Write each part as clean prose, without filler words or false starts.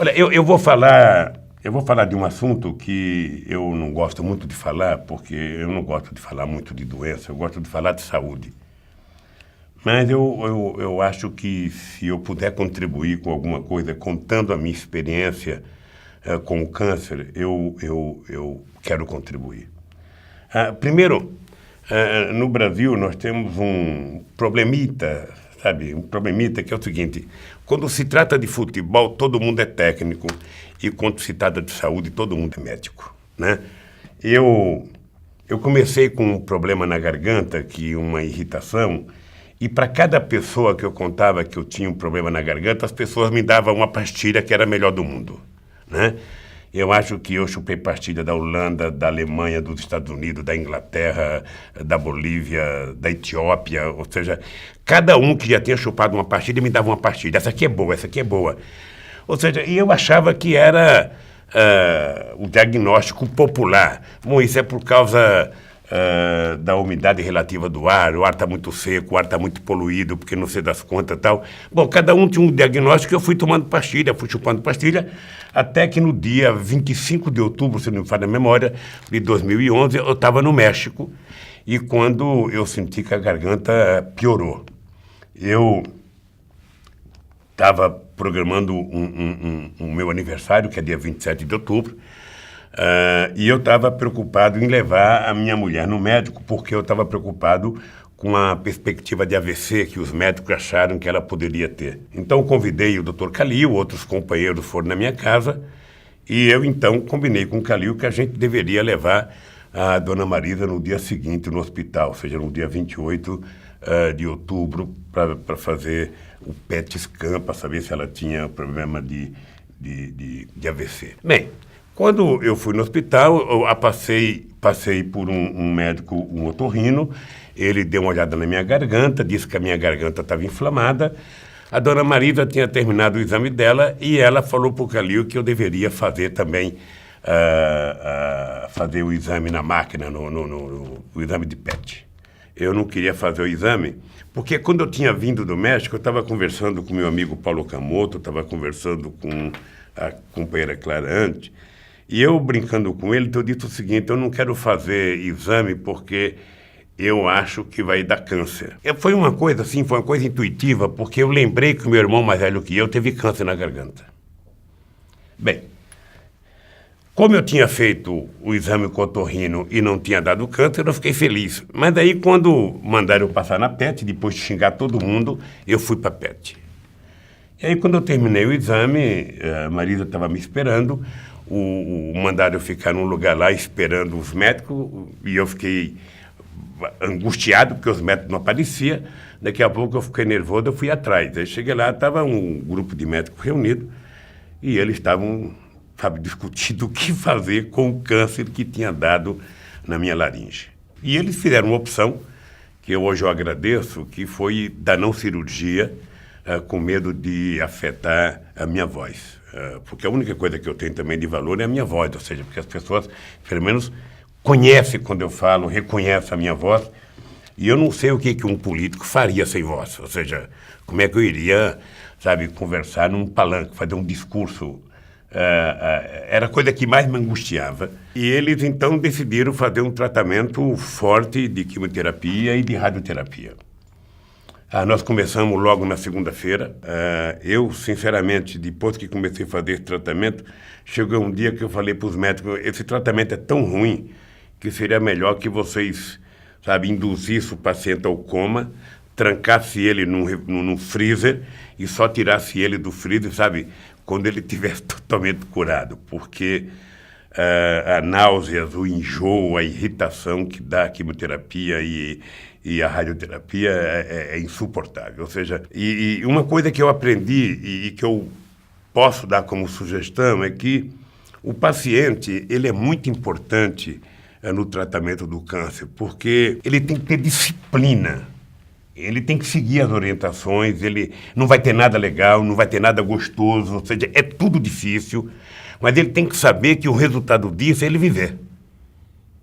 Olha, eu vou falar de um assunto que eu não gosto muito de falar, porque eu não gosto de falar muito de doença, eu gosto de falar de saúde. Mas eu acho que se eu puder contribuir com alguma coisa, contando a minha experiência com o câncer, eu quero contribuir. Primeiro, no Brasil nós temos um problemita, sabe? Um problemita que é o seguinte: quando se trata de futebol, todo mundo é técnico, e quando se trata de saúde, todo mundo é médico, né? Eu comecei com um problema na garganta, uma irritação, e para cada pessoa que eu contava que eu tinha um problema na garganta, as pessoas me davam uma pastilha que era a melhor do mundo, né? Eu acho que eu chupei pastilha da Holanda, da Alemanha, dos Estados Unidos, da Inglaterra, da Bolívia, da Etiópia, ou seja, cada um que já tinha chupado uma pastilha me dava uma pastilha. Essa aqui é boa, essa aqui é boa. Ou seja, e eu achava que era o diagnóstico popular. Bom, isso é por causa da umidade relativa do ar, o ar está muito seco, o ar está muito poluído, porque não sei das contas e tal. Bom, cada um tinha um diagnóstico, eu fui tomando pastilha, fui chupando pastilha, até que no dia 25 de outubro, se não me falha a memória, de 2011, eu estava no México, e quando eu senti que a garganta piorou, eu estava programando um meu aniversário, que é dia 27 de outubro, e eu estava preocupado em levar a minha mulher no médico, porque eu estava preocupado com a perspectiva de AVC que os médicos acharam que ela poderia ter. Então, convidei o Dr. Calil, outros companheiros foram na minha casa, e eu, então, combinei com o Calil que a gente deveria levar a Dona Marisa no dia seguinte no hospital, ou seja, no dia 28 de outubro, para fazer o PET scan, para saber se ela tinha problema de AVC. Bem, quando eu fui no hospital, eu passei por um médico, um otorrino. Ele deu uma olhada na minha garganta, disse que a minha garganta estava inflamada. A Dona Marisa tinha terminado o exame dela e ela falou para o Calil que eu deveria fazer também fazer o exame na máquina, o exame de PET. Eu não queria fazer o exame, porque quando eu tinha vindo do México, eu estava conversando com meu amigo Paulo Camoto, estava conversando com a companheira Clara Ante, e eu, brincando com ele, eu disse o seguinte: eu não quero fazer exame porque eu acho que vai dar câncer. Foi uma coisa assim, foi uma coisa intuitiva, porque eu lembrei que o meu irmão mais velho que eu teve câncer na garganta. Bem, como eu tinha feito o exame com o otorrino e não tinha dado câncer, eu fiquei feliz. Mas daí, quando mandaram eu passar na PET, depois de xingar todo mundo, eu fui para a PET. E aí, quando eu terminei o exame, a Marisa estava me esperando, mandaram eu ficar num lugar lá esperando os médicos, e eu fiquei angustiado porque os médicos não apareciam. Daqui a pouco eu fiquei nervoso, eu fui atrás. Aí cheguei lá, estava um grupo de médicos reunido e eles estavam, discutindo o que fazer com o câncer que tinha dado na minha laringe. E eles fizeram uma opção, que hoje eu agradeço, que foi da não cirurgia, com medo de afetar a minha voz. Porque a única coisa que eu tenho também de valor é a minha voz, ou seja, porque as pessoas, pelo menos, conhecem quando eu falo, reconhecem a minha voz, e eu não sei o que um político faria sem voz, ou seja, como é que eu iria, conversar num palanque, fazer um discurso. Era a coisa que mais me angustiava. E eles, então, decidiram fazer um tratamento forte de quimioterapia e de radioterapia. Nós começamos logo na segunda-feira. Eu, sinceramente, depois que comecei a fazer esse tratamento, chegou um dia que eu falei para os médicos: esse tratamento é tão ruim que seria melhor que vocês, induzissem o paciente ao coma, trancasse ele num freezer e só tirasse ele do freezer, quando ele estivesse totalmente curado. Porque a náuseas, o enjoo, a irritação que dá a quimioterapia e a radioterapia é insuportável. Ou seja, e uma coisa que eu aprendi e que eu posso dar como sugestão é que o paciente, ele é muito importante no tratamento do câncer, porque ele tem que ter disciplina, ele tem que seguir as orientações, ele não vai ter nada legal, não vai ter nada gostoso, ou seja, é tudo difícil, mas ele tem que saber que o resultado disso é ele viver.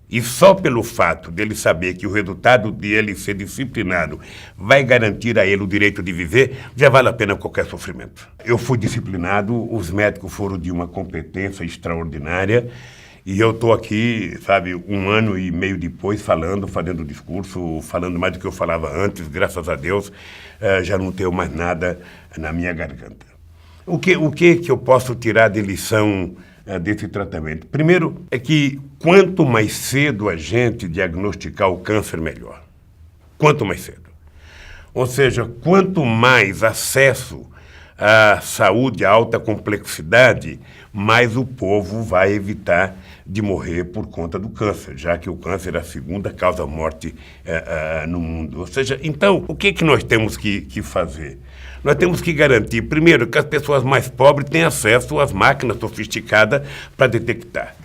e só pelo fato dele saber que o resultado dele ser disciplinado vai garantir a ele o direito de viver, já vale a pena qualquer sofrimento. Eu fui disciplinado, os médicos foram de uma competência extraordinária, e eu estou aqui, sabe, 1 ano e meio depois fazendo discurso, falando mais do que eu falava antes, graças a Deus, já não tenho mais nada na minha garganta. O que eu posso tirar de lição desse tratamento? Primeiro, é que quanto mais cedo a gente diagnosticar o câncer, melhor. Quanto mais cedo. Ou seja, quanto mais acesso à saúde, à alta complexidade, mais o povo vai evitar de morrer por conta do câncer, já que o câncer é a segunda causa de morte no mundo. Ou seja, então, o que nós temos que fazer? Nós temos que garantir, primeiro, que as pessoas mais pobres tenham acesso às máquinas sofisticadas para detectar.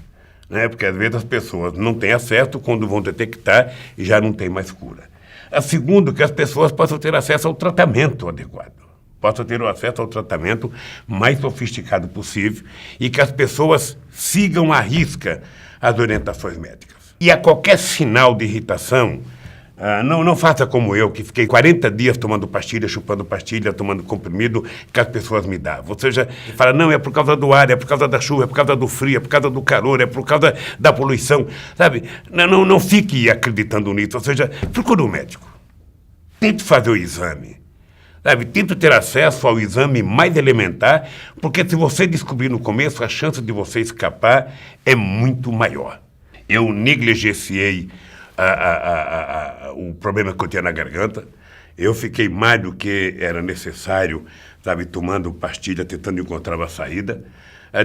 Né? Porque, às vezes, as pessoas não têm acesso, quando vão detectar, e já não tem mais cura. A segunda, que as pessoas possam ter acesso ao tratamento adequado. Possam ter o acesso ao tratamento mais sofisticado possível e que as pessoas sigam à risca as orientações médicas. E a qualquer sinal de irritação, não faça como eu, que fiquei 40 dias tomando pastilha, chupando pastilha, tomando comprimido que as pessoas me davam. Ou seja, fala, não, é por causa do ar, é por causa da chuva, é por causa do frio, é por causa do calor, é por causa da poluição, sabe? Não fique acreditando nisso. Ou seja, procure um médico. Tente fazer o exame. Sabe, tenta ter acesso ao exame mais elementar, porque se você descobrir no começo, a chance de você escapar é muito maior. Eu negligenciei o problema que eu tinha na garganta. Eu fiquei mais do que era necessário, sabe, tomando pastilha, tentando encontrar uma saída.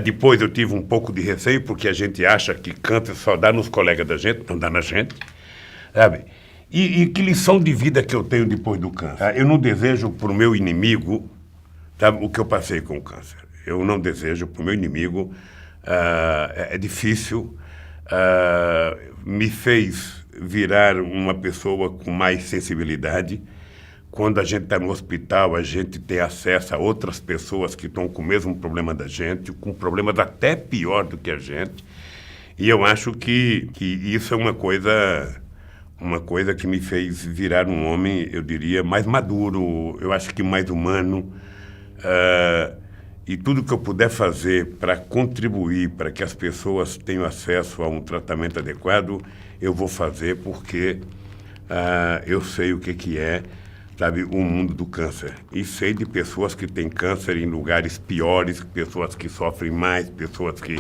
Depois eu tive um pouco de receio, porque a gente acha que câncer só dá nos colegas da gente, não dá na gente, sabe? E que lição de vida que eu tenho depois do câncer? Eu não desejo para o meu inimigo, sabe, o que eu passei com o câncer. Eu não desejo para o meu inimigo, é difícil, me fez virar uma pessoa com mais sensibilidade. Quando a gente está no hospital, a gente tem acesso a outras pessoas que estão com o mesmo problema da gente, com problemas até pior do que a gente. E eu acho que isso é uma coisa que me fez virar um homem, eu diria, mais maduro, eu acho que mais humano. E tudo que eu puder fazer para contribuir para que as pessoas tenham acesso a um tratamento adequado, eu vou fazer, porque eu sei o que é, sabe, o mundo do câncer. E sei de pessoas que têm câncer em lugares piores, pessoas que sofrem mais, pessoas que,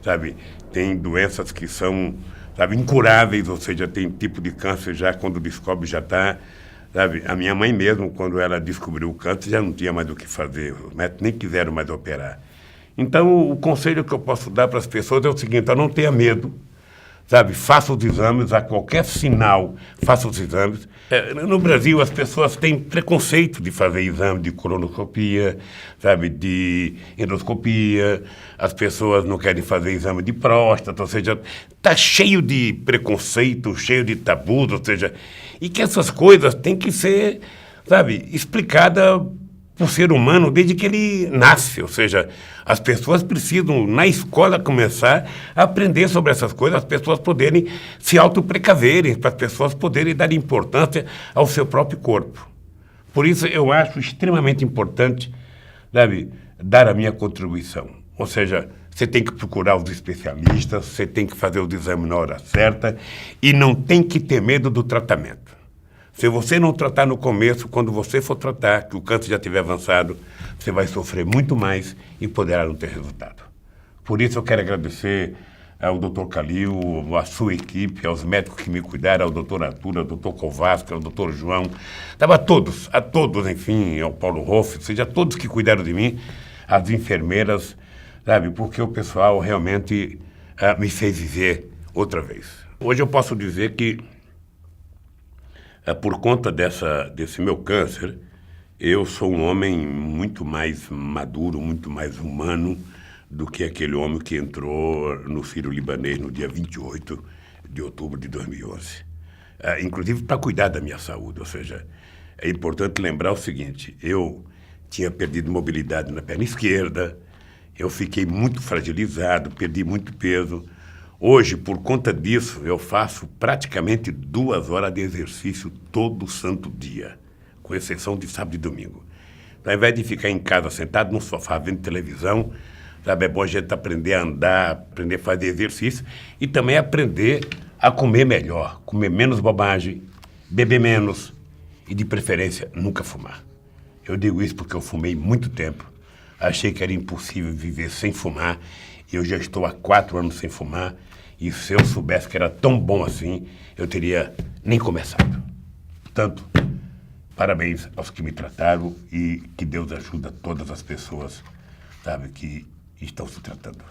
sabe, têm doenças que são, sabe, incuráveis, ou seja, tem tipo de câncer já, quando descobre, já está, sabe. A minha mãe mesmo, quando ela descobriu o câncer, já não tinha mais o que fazer, os médicos nem quiseram mais operar. Então, o conselho que eu posso dar para as pessoas é o seguinte: não tenha medo, sabe, faça os exames, a qualquer sinal, faça os exames. No Brasil, as pessoas têm preconceito de fazer exame de colonoscopia, sabe, de endoscopia, as pessoas não querem fazer exame de próstata, ou seja, está cheio de preconceito, cheio de tabus, ou seja, e que essas coisas têm que ser, sabe, explicadas por ser humano desde que ele nasce, ou seja, as pessoas precisam, na escola, começar a aprender sobre essas coisas, as pessoas poderem se autoprecaverem, para as pessoas poderem dar importância ao seu próprio corpo. Por isso, eu acho extremamente importante, sabe, dar a minha contribuição. Ou seja, você tem que procurar os especialistas, você tem que fazer o exame na hora certa e não tem que ter medo do tratamento. Se você não tratar no começo, quando você for tratar, que o câncer já estiver avançado, você vai sofrer muito mais e poderá não ter resultado. Por isso eu quero agradecer ao Dr. Calil, à sua equipe, aos médicos que me cuidaram, ao Dr. Arthur, ao Dr. Kovacs, ao Dr. João, a todos, enfim, ao Paulo Hoff, ou seja, a todos que cuidaram de mim, as enfermeiras, sabe, porque o pessoal realmente me fez viver outra vez. Hoje eu posso dizer que, por conta desse meu câncer, eu sou um homem muito mais maduro, muito mais humano do que aquele homem que entrou no Sírio-Libanês no dia 28 de outubro de 2011. Inclusive para cuidar da minha saúde, ou seja, é importante lembrar o seguinte: eu tinha perdido mobilidade na perna esquerda, eu fiquei muito fragilizado, perdi muito peso. Hoje, por conta disso, eu faço praticamente 2 horas de exercício todo santo dia, com exceção de sábado e domingo. Então, ao invés de ficar em casa sentado no sofá vendo televisão, sabe, é bom a gente aprender a andar, aprender a fazer exercício e também aprender a comer melhor, comer menos bobagem, beber menos e, de preferência, nunca fumar. Eu digo isso porque eu fumei muito tempo, achei que era impossível viver sem fumar e eu já estou há 4 anos sem fumar e se eu soubesse que era tão bom assim, eu teria nem começado. Portanto, parabéns aos que me trataram e que Deus ajuda todas as pessoas, sabe, que estão se tratando.